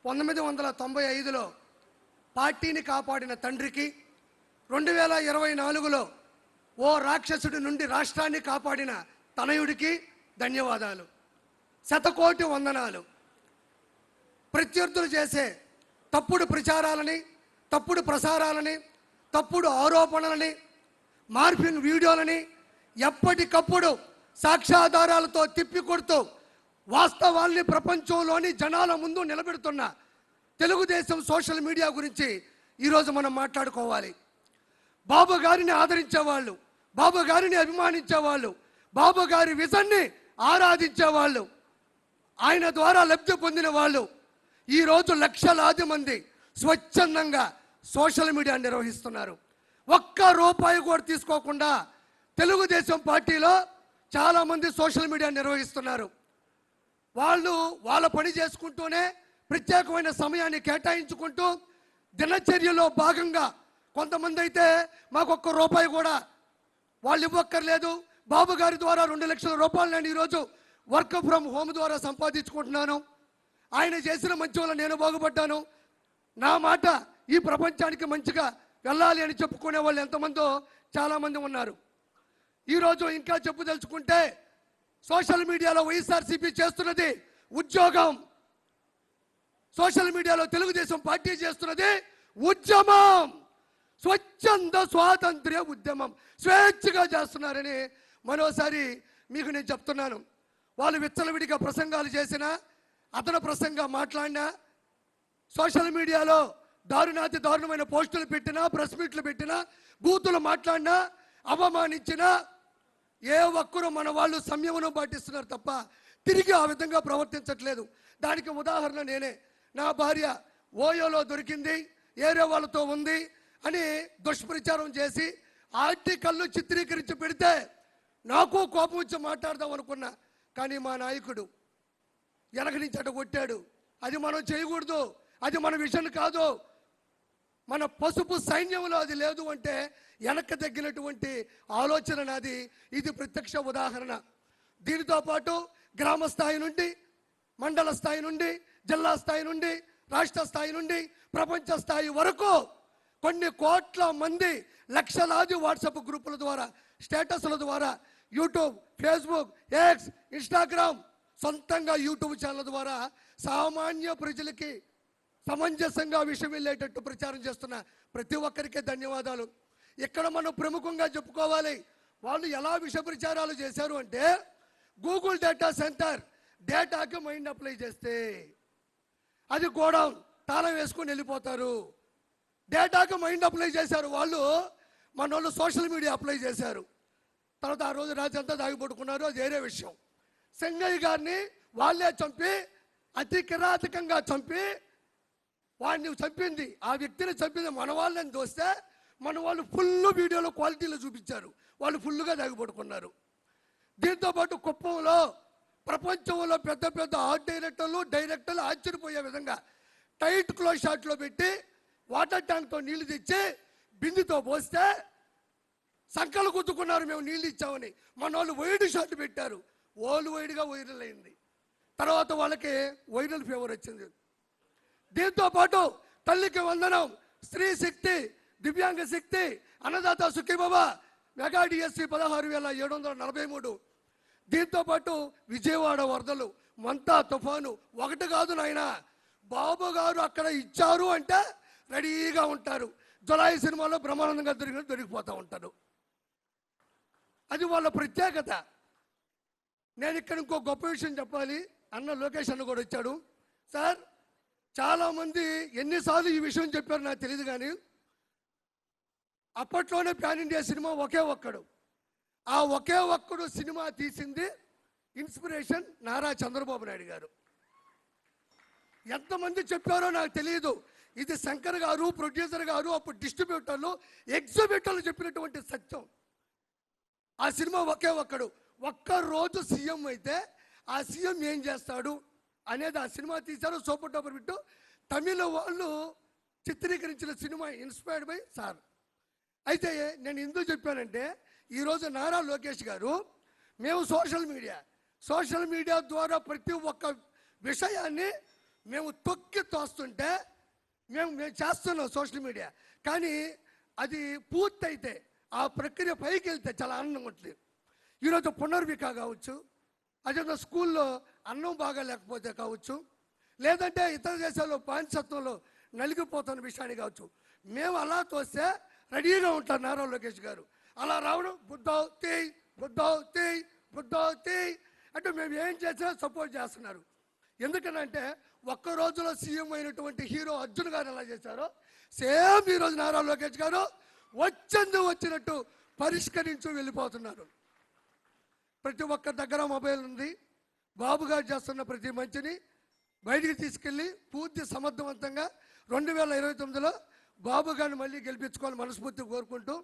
1995లో పార్టీని కాపాడిన తండ్రికి, 2024లో ఓ రాక్షసుడి నుండి రాష్ట్రాన్ని కాపాడిన తనయుడికి ధన్యవాదాలు. శతకోటి వందనాలు. ప్రత్యర్థులు చేసే తప్పుడు ప్రచారాలని, తప్పుడు ప్రసారాలని, తప్పుడు ఆరోపణలని, మార్ఫింగ్ వీడియోలని ఎప్పటికప్పుడు సాక్ష్యాధారాలతో తిప్పికొడుతూ వాస్తవాల్ని ప్రపంచంలోని జనాల ముందు నిలబెడుతున్న తెలుగుదేశం సోషల్ మీడియా గురించి ఈరోజు మనం మాట్లాడుకోవాలి. బాబు గారిని ఆదరించేవాళ్ళు, బాబు గారిని అభిమానించేవాళ్ళు, బాబు గారి విజన్ని ఆరాధించేవాళ్ళు, ఆయన ద్వారా లబ్ధి పొందిన వాళ్ళు ఈరోజు లక్షలాది మంది స్వచ్ఛందంగా సోషల్ మీడియా నిర్వహిస్తున్నారు. ఒక్క రూపాయి కూడా తీసుకోకుండా తెలుగుదేశం పార్టీలో చాలామంది సోషల్ మీడియా నిర్వహిస్తున్నారు. వాళ్ళు వాళ్ళ పని చేసుకుంటూనే ప్రత్యేకమైన సమయాన్ని కేటాయించుకుంటూ దినచర్యలో భాగంగా కొంతమంది అయితే మాకు ఒక్క రూపాయి కూడా వాళ్ళు ఇవ్వక్కర్లేదు, బాబు గారి ద్వారా 2 లక్షల రూపాయలు నేను ఈరోజు వర్క్ ఫ్రమ్ హోమ్ ద్వారా సంపాదించుకుంటున్నాను, ఆయన చేసిన మంచి వల్ల నేను బాగుపడ్డాను, నా మాట ఈ ప్రపంచానికి మంచిగా వెళ్ళాలి అని చెప్పుకునే వాళ్ళు ఎంతమందో చాలామంది ఉన్నారు. ఈరోజు ఇంకా చెప్పదలుచుకుంటే సోషల్ మీడియాలో వైఎస్ఆర్సీపీ చేస్తున్నది ఉద్యోగం, సోషల్ మీడియాలో తెలుగుదేశం పార్టీ చేస్తున్నది ఉద్యమం, స్వచ్ఛంద స్వాతంత్ర్య ఉద్యమం, స్వేచ్ఛగా చేస్తున్నారని మరోసారి మీకు నేను చెప్తున్నాను. వాళ్ళు విచ్చలవిడిగా ప్రసంగాలు చేసినా, అతను ప్రసంగా మాట్లాడినా, సోషల్ మీడియాలో దారుణాతి దారుణమైన పోస్టులు పెట్టినా, ప్రెస్ మీట్లు పెట్టినా, బూతులు మాట్లాడినా, అవమానించినా ఏ ఒక్కరూ మన వాళ్ళు సంయమనం పాటిస్తున్నారు తప్ప తిరిగి ఆ విధంగా ప్రవర్తించట్లేదు. దానికి ఉదాహరణ నేనే. నా భార్య ఓయోలో దొరికింది, ఏరే వాళ్ళతో ఉంది అని దుష్ప్రచారం చేసి ఆర్టికల్లు చిత్రీకరించి పెడితే నాకు కోపం వచ్చి మాట్లాడదాం అనుకున్నా. కానీ మా నాయకుడు వెనక నుంచి అటు కొట్టాడు. అది మనం చేయకూడదు, అది మన విషయం కాదు, మన పసుపు సైన్యంలో అది లేదు అంటే వెనక్కి తగ్గినటువంటి ఆలోచన నాది. ఇది ప్రత్యక్ష ఉదాహరణ. దీనితో పాటు గ్రామ స్థాయి నుండి, మండల స్థాయి నుండి, జిల్లా స్థాయి నుండి, రాష్ట్ర స్థాయి నుండి, ప్రపంచ స్థాయి వరకు కొన్ని కోట్ల మంది లక్షలాది వాట్సాప్ గ్రూపుల ద్వారా, స్టేటస్ల ద్వారా, యూట్యూబ్, ఫేస్బుక్, ఎక్స్, ఇన్స్టాగ్రామ్, సొంతంగా యూట్యూబ్ ఛానల్ ద్వారా సామాన్య ప్రజలకి సమంజసంగా విషయం వెళ్ళేటట్టు ప్రచారం చేస్తున్న ప్రతి ఒక్కరికి ధన్యవాదాలు. ఇక్కడ మనం ప్రముఖంగా చెప్పుకోవాలి. వాళ్ళు ఎలా విష ప్రచారాలు చేశారు అంటే, గూగుల్ డేటా సెంటర్ డేటాకి మైండ్ అప్లై చేస్తే అది గోడౌన్ తాళం వేసుకొని వెళ్ళిపోతారు. డేటాకి మైండ్ అప్లై చేశారు వాళ్ళు, మన వాళ్ళు సోషల్ మీడియా అప్లై చేశారు. తర్వాత ఆ రోజు రాత్రి అంతా దాగి పడుకున్నారు, అది వేరే విషయం. సింగయ్య గారిని వాళ్ళే చంపి, అతి కిరాతకంగా చంపి, వాడిని చంపింది, ఆ వ్యక్తిని చంపింది మన వాళ్ళని చూస్తే మన వాళ్ళు ఫుల్ వీడియోలో క్వాలిటీలో చూపించారు, వాళ్ళు ఫుల్గా దాగి పడుకున్నారు. దీంతోపాటు కుప్పంలో ప్రపంచంలో పెద్ద పెద్ద ఆర్ట్ డైరెక్టర్లు ఆశ్చర్యపోయే విధంగా టైట్ క్లోజ్ షాట్లో పెట్టి వాటర్ ట్యాంక్తో నీళ్లు తెచ్చి బిందుతో పోస్తే సంకలు గుద్దుకున్నారు, మేము నీళ్ళు ఇచ్చామని. మన వాళ్ళు వైడ్ షాట్ పెట్టారు, ఓలు వైడ్గా వైరల్ అయింది. తర్వాత వాళ్ళకి వైరల్ ఫీవర్ వచ్చింది. దీంతోపాటు తల్లికి వందనం, స్త్రీ శక్తి, దివ్యాంగ శక్తి, అన్నదాత సుఖీబాబా, మెగా డిఎస్సి 16,743. దీంతోపాటు విజయవాడ వరదలు, మంతా తుఫాను, ఒకటి కాదు నాయన. బాబు గారు అక్కడ ఇచ్చారు అంటే రెడీగా ఉంటారు. జులాయి సినిమాలో బ్రహ్మానందంగా దొరికిపోతూ ఉంటారు. అది వాళ్ళ ప్రత్యేకత. నేను ఇక్కడ ఇంకో గొప్ప విషయం చెప్పాలి. అన్న లోకేష్ అన్న కూడా వచ్చాడు. సార్, చాలామంది ఎన్నిసార్లు ఈ విషయం చెప్పారు నాకు తెలియదు, కానీ అప్పట్లోనే ప్యాన్ ఇండియా సినిమా ఒకే ఒక్కడు. ఆ ఒకే ఒక్కడు సినిమా తీసింది ఇన్స్పిరేషన్ నారా చంద్రబాబు నాయుడు గారు. ఎంతమంది చెప్పారో నాకు తెలియదు. ఇది శంకర్ గారు, ప్రొడ్యూసర్ గారు, అప్పుడు డిస్ట్రిబ్యూటర్లు, ఎగ్జిబిటర్లు చెప్పినటువంటి సత్యం. ఆ సినిమా ఒకే ఒక్కడు. ఒక్కరోజు సీఎం అయితే ఆ సీఎం ఏం చేస్తాడు అనేది ఆ సినిమా తీశారు. Super టూపర్ bit. తమిళ వాళ్ళు చిత్రీకరించిన సినిమా ఇన్స్పైర్డ్ బై సార్. అయితే నేను ఎందుకు చెప్పానంటే, ఈరోజు నారా లోకేష్ గారు, మేము సోషల్ మీడియా ద్వారా ప్రతి ఒక్క విషయాన్ని మేము తొక్కి తోస్తుంటే మేము చేస్తున్నాం సోషల్ మీడియా, కానీ అది పూర్తయితే ఆ ప్రక్రియ పైకి వెళ్తే చాలా ఆనందంగా ఉంటుంది. ఈరోజు పునర్విక కావచ్చు, అదే స్కూల్లో అన్నం బాగా లేకపోతే కావచ్చు, లేదంటే ఇతర దేశాల్లో బానిసత్వంలో నలిగిపోతున్న విషయాన్ని కావచ్చు, మేము అలా తోస్తే రెడీగా ఉంటారు నారా లోకేష్ గారు. అలా రావడం బుద్ధావ్ తేయ్ బుద్ధావ్ తేయ్ బుద్ధావ్ తేయ్ అంటే మేము ఏం చేసినా సపోర్ట్ చేస్తున్నారు. ఎందుకనంటే ఒక్క రోజులో సీఎం అయినటువంటి హీరో అర్జున్ గారు ఎలా చేశారో సేమ్ ఈరోజు నారా లోకేష్ గారు వచ్చినట్టు పరిష్కరించు వెళ్ళిపోతున్నారు. ప్రతి ఒక్కరి దగ్గర మొబైల్ ఉంది. బాబు గారు చేస్తున్న ప్రతి మంచిని బయటికి తీసుకెళ్ళి పూర్తి సమర్థవంతంగా 2029లో బాబు గారిని మళ్ళీ గెలిపించుకోవాలని మనస్ఫూర్తిగా కోరుకుంటూ